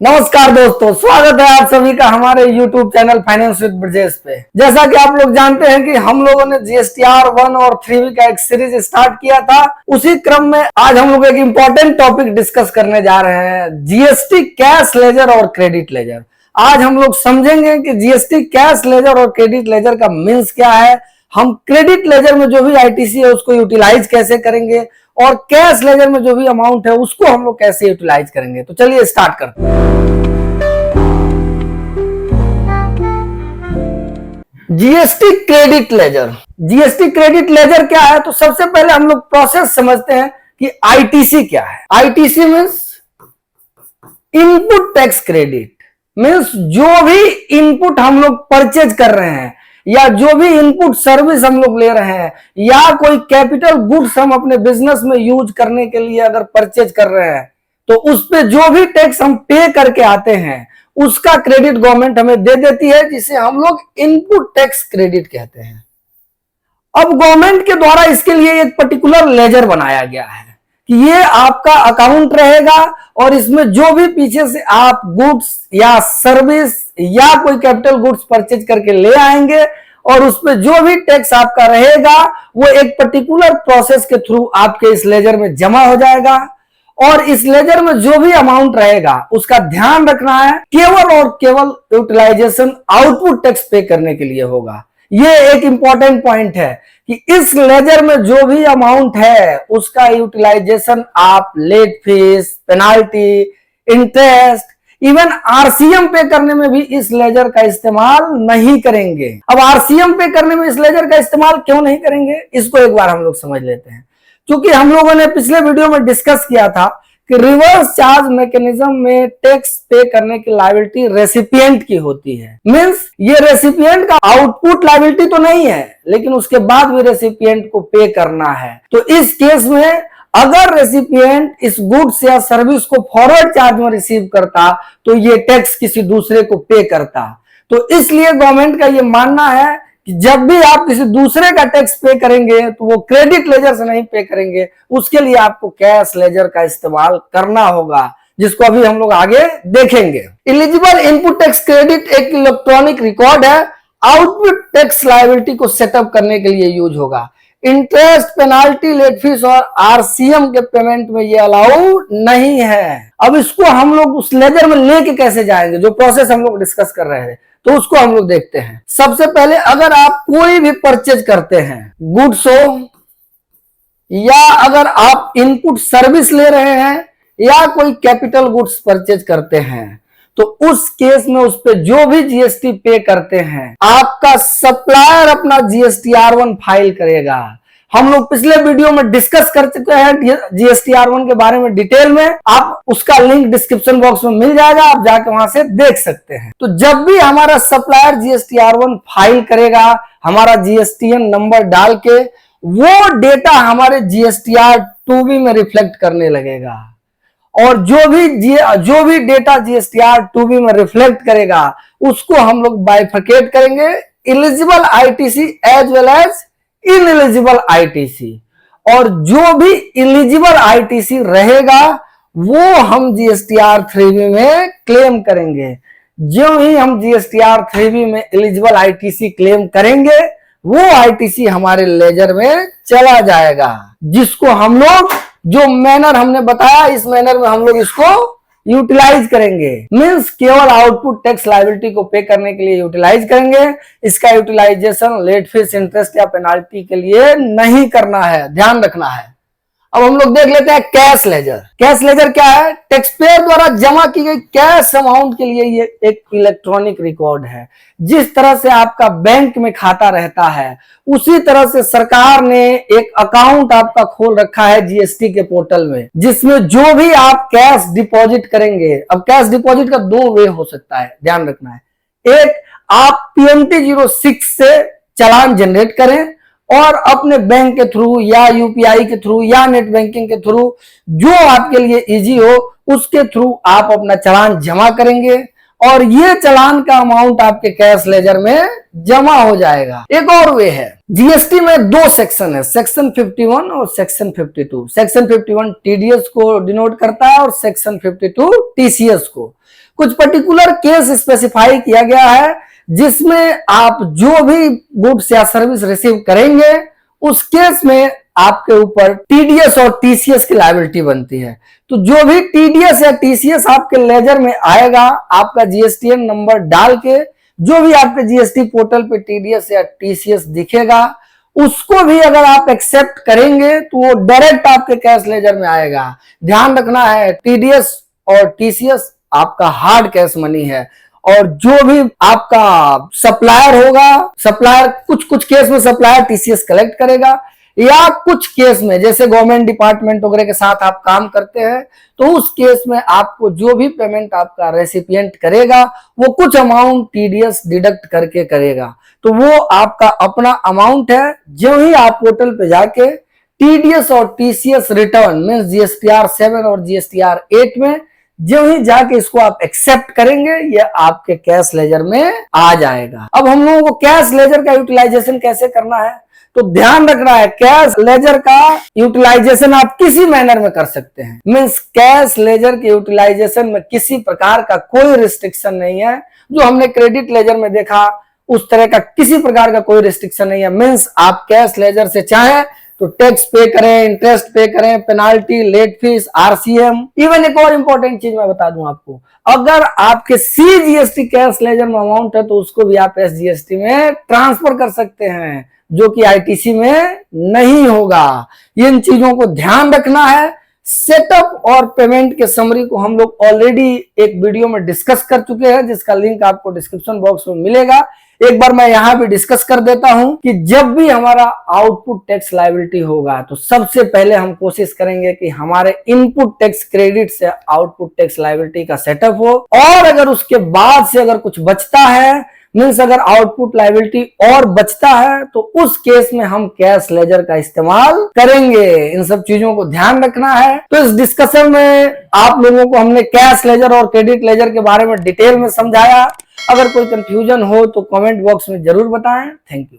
नमस्कार दोस्तों, स्वागत है आप सभी का हमारे YouTube channel finance with Brajesh पे। जैसा कि आप लोग जानते हैं कि हम लोगों ने GSTR 1 और 3 का एक सीरीज स्टार्ट किया था। उसी क्रम में आज हम लोग एक इम्पोर्टेंट टॉपिक डिस्कस करने जा रहे हैं, GST कैश लेजर और क्रेडिट लेजर। आज हम लोग समझेंगे कि GST कैश लेजर और क्रेडिट लेजर का मीन्स क्या है, हम क्रेडिट लेजर में जो भी ITC है उसको यूटिलाइज कैसे करेंगे और कैश लेजर में जो भी अमाउंट है उसको हम लोग कैसे यूटिलाइज करेंगे। तो चलिए स्टार्ट करते हैं। GST credit ledger. GST credit ledger क्या है, तो सबसे पहले हम लोग प्रोसेस समझते हैं कि आईटीसी क्या है। ITC means input tax credit, means जो भी इनपुट हम लोग परचेज कर रहे हैं या जो भी इनपुट सर्विस हम लोग ले रहे हैं या कोई कैपिटल गुड्स हम अपने बिजनेस में यूज करने के लिए अगर परचेज कर रहे हैं तो उस पे जो भी टैक्स हम पे करके आते हैं उसका क्रेडिट गवर्नमेंट हमें दे देती है, जिसे हम लोग इनपुट टैक्स क्रेडिट कहते हैं। अब गवर्नमेंट के द्वारा इसके लिए एक पर्टिकुलर लेजर बनाया गया है कि ये आपका अकाउंट रहेगा और इसमें जो भी पीछे से आप गुड्स या सर्विस या कोई कैपिटल गुड्स परचेज करके ले आएंगे और उसमें जो भी टैक्स आपका रहेगा वो एक पर्टिकुलर प्रोसेस के थ्रू आपके इस लेजर में जमा हो जाएगा। और इस लेजर में जो भी अमाउंट रहेगा उसका ध्यान रखना है, केवल और केवल यूटिलाइजेशन आउटपुट टैक्स पे करने के लिए होगा। ये एक इंपॉर्टेंट पॉइंट है कि इस लेजर में जो भी अमाउंट है उसका यूटिलाइजेशन आप late fees, penalty, interest, even RCM pay करने में भी इस लेजर का इस्तेमाल नहीं करेंगे। अब आरसीएम पे करने में इस लेजर का इस्तेमाल क्यों नहीं करेंगे, इसको एक बार हम लोग समझ लेते हैं। क्योंकि हम लोगों ने पिछले वीडियो में डिस्कस किया था कि रिवर्स चार्ज मैकेनिज्म में टैक्स पे करने की लायबिलिटी रेसिपिएंट की होती है। मींस ये रेसिपिएंट का आउटपुट लायबिलिटी तो नहीं है, लेकिन उसके बाद भी रेसिपिएंट को पे करना है। तो इस केस में अगर रेसिपिएंट इस गुड्स या सर्विस को फॉरवर्ड चार्ज में रिसीव करता तो ये टैक्स किसी दूसरे को पे करता। तो इसलिए गवर्नमेंट का ये मानना है कि जब भी आप किसी दूसरे का टैक्स पे करेंगे तो वो क्रेडिट लेजर से नहीं पे करेंगे, उसके लिए आपको कैश लेजर का इस्तेमाल करना होगा, जिसको अभी हम लोग आगे देखेंगे। एलिजिबल इनपुट टैक्स क्रेडिट एक इलेक्ट्रॉनिक रिकॉर्ड है, आउटपुट टैक्स लायबिलिटी को सेटअप करने के लिए यूज होगा। इंटरेस्ट, पेनाल्टी, लेट फीस और आरसीएम के पेमेंट में ये अलाउ नहीं है। अब इसको हम लोग उस लेजर में लेके कैसे जाएंगे, जो प्रोसेस हम लोग डिस्कस कर रहे हैं, तो उसको हम लोग देखते हैं। सबसे पहले अगर आप कोई भी परचेज करते हैं, गुड्स हो या अगर आप इनपुट सर्विस ले रहे हैं या कोई कैपिटल गुड्स परचेज करते हैं, तो उस केस में उस पे जो भी जीएसटी पे करते हैं आपका सप्लायर अपना GSTR1 फाइल करेगा। हम लोग पिछले वीडियो में डिस्कस कर चुके हैं GSTR1 के बारे में डिटेल में, आप उसका लिंक डिस्क्रिप्शन बॉक्स में मिल जाएगा, आप जाके वहां से देख सकते हैं। तो जब भी हमारा सप्लायर GSTR1 फाइल करेगा हमारा GSTN नंबर डाल के, वो डेटा हमारे GSTR2B में रिफ्लेक्ट करने लगेगा और जो भी डेटा GSTR2B में रिफ्लेक्ट करेगा उसको हम लोग बाइफरकेट करेंगे, eligible ITC as well as ineligible ITC. और जो भी एलिजिबल आईटीसी रहेगा वो हम GSTR3B में क्लेम करेंगे। जो ही हम GSTR3B में एलिजिबल आईटीसी क्लेम करेंगे वो आईटीसी हमारे लेजर में चला जाएगा, जिसको हम लोग जो मैनर हमने बताया इस मैनर में हम लोग इसको यूटिलाइज करेंगे। मींस केवल आउटपुट टैक्स लायबिलिटी को पे करने के लिए यूटिलाइज करेंगे, इसका यूटिलाइजेशन लेट फीस, इंटरेस्ट या पेनाल्टी के लिए नहीं करना है, ध्यान रखना है। अब हम लोग देख लेते हैं कैश लेजर। कैश लेजर क्या है, टैक्स पेयर द्वारा जमा की गई कैश अमाउंट के लिए ये एक इलेक्ट्रॉनिक रिकॉर्ड है। जिस तरह से आपका बैंक में खाता रहता है उसी तरह से सरकार ने एक अकाउंट आपका खोल रखा है जीएसटी के पोर्टल में, जिसमें जो भी आप कैश डिपॉजिट करेंगे। अब कैश डिपॉजिट का दो वे हो सकता है, ध्यान रखना है। एक, आप PMT06 से चालान जनरेट करें और अपने बैंक के थ्रू या यूपीआई के थ्रू या नेट बैंकिंग के थ्रू, जो आपके लिए इजी हो उसके थ्रू आप अपना चालान जमा करेंगे और ये चालान का अमाउंट आपके कैश लेजर में जमा हो जाएगा। एक और वे है, जीएसटी में दो सेक्शन है, सेक्शन 51 और सेक्शन 52। सेक्शन 51 टीडीएस को डिनोट करता है और सेक्शन 52 टीसीएस को। कुछ पर्टिकुलर केस स्पेसिफाई किया गया है जिसमें आप जो भी गुड्स या सर्विस रिसीव करेंगे उस केस में आपके ऊपर टीडीएस और टीसीएस की लायबिलिटी बनती है। तो जो भी टीडीएस या टीसीएस आपके लेजर में आएगा, आपका जीएसटीएन नंबर डाल के जो भी आपके जीएसटी पोर्टल पे टीडीएस या टीसीएस दिखेगा, उसको भी अगर आप एक्सेप्ट करेंगे तो वो डायरेक्ट आपके कैश लेजर में आएगा। ध्यान रखना है, टीडीएस और टीसीएस आपका हार्ड कैश मनी है, और जो भी आपका सप्लायर होगा, सप्लायर कुछ केस में सप्लायर टीसीएस कलेक्ट करेगा, या कुछ केस में जैसे गवर्नमेंट डिपार्टमेंट वगैरह के साथ आप काम करते हैं तो उस केस में आपको जो भी पेमेंट आपका रेसिपिएंट करेगा वो कुछ अमाउंट टीडीएस डिडक्ट करके करेगा। तो वो आपका अपना अमाउंट है। जो ही आप पोर्टल पे जाके टीडीएस और टीसीएस रिटर्न मीन जीएसटीआर 7 और जीएसटीआर 8 में जो ही जाके इसको आप एक्सेप्ट करेंगे, ये आपके कैश लेजर में आ जाएगा। अब हम लोगों को कैश लेजर का यूटिलाइजेशन कैसे करना है, तो ध्यान रखना है कैश लेजर का यूटिलाइजेशन आप किसी मैनर में कर सकते हैं। मींस कैश लेजर के यूटिलाइजेशन में किसी प्रकार का कोई रिस्ट्रिक्शन नहीं है। जो हमने क्रेडिट लेजर में देखा उस तरह का किसी प्रकार का कोई रिस्ट्रिक्शन नहीं है। मींस आप कैश लेजर से चाहें तो टैक्स पे करें, इंटरेस्ट पे करें, penalty, late fees, RCM. Even एक और इंपॉर्टेंट चीज मैं बता दूं आपको, अगर आपके सीजीएसटी कैश लेजर में अमाउंट है तो उसको भी आप एसजीएसटी में ट्रांसफर कर सकते हैं, जो कि आईटीसी में नहीं होगा। इन चीजों को ध्यान रखना है। सेटअप और पेमेंट के समरी को हम लोग ऑलरेडी एक वीडियो में डिस्कस कर चुके हैं, जिसका लिंक आपको डिस्क्रिप्शन बॉक्स में मिलेगा। एक बार मैं यहां भी डिस्कस कर देता हूं कि जब भी हमारा आउटपुट टैक्स लायबिलिटी होगा तो सबसे पहले हम कोशिश करेंगे कि हमारे इनपुट टैक्स क्रेडिट से आउटपुट टैक्स लायबिलिटी का सेटअप हो, और अगर उसके बाद से अगर कुछ बचता है, मीन्स अगर आउटपुट लायबिलिटी और बचता है, तो उस केस में हम कैश लेजर का इस्तेमाल करेंगे। इन सब चीजों को ध्यान रखना है। तो इस डिस्कशन में आप लोगों को हमने कैश लेजर और क्रेडिट लेजर के बारे में डिटेल में समझाया। अगर कोई कंफ्यूजन हो तो कमेंट बॉक्स में जरूर बताएं। Thank you.